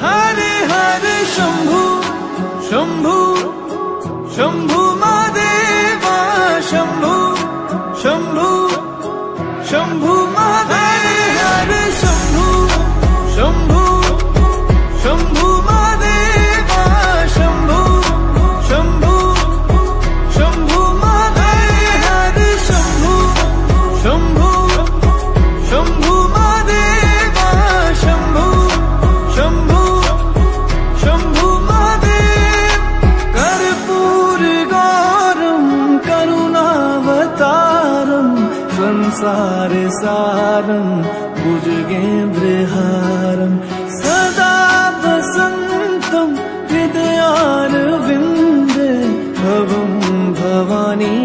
हरे हरे शंभु शंभु शंभु महादेवा शंभु शंभु शंभु महादेव हरे शंभु शंभु शंभु महादेवा शंभु शंभु शंभु महादेव हरे शंभु शंभु शंभु महादेवा शंभु शंभु शंभु महादेव कर्पूर गौरम करुणावतारम संसार सारम भुजगेन्द्रहारम सदा वसन्तं हृदयारविन्दे भवं भवानी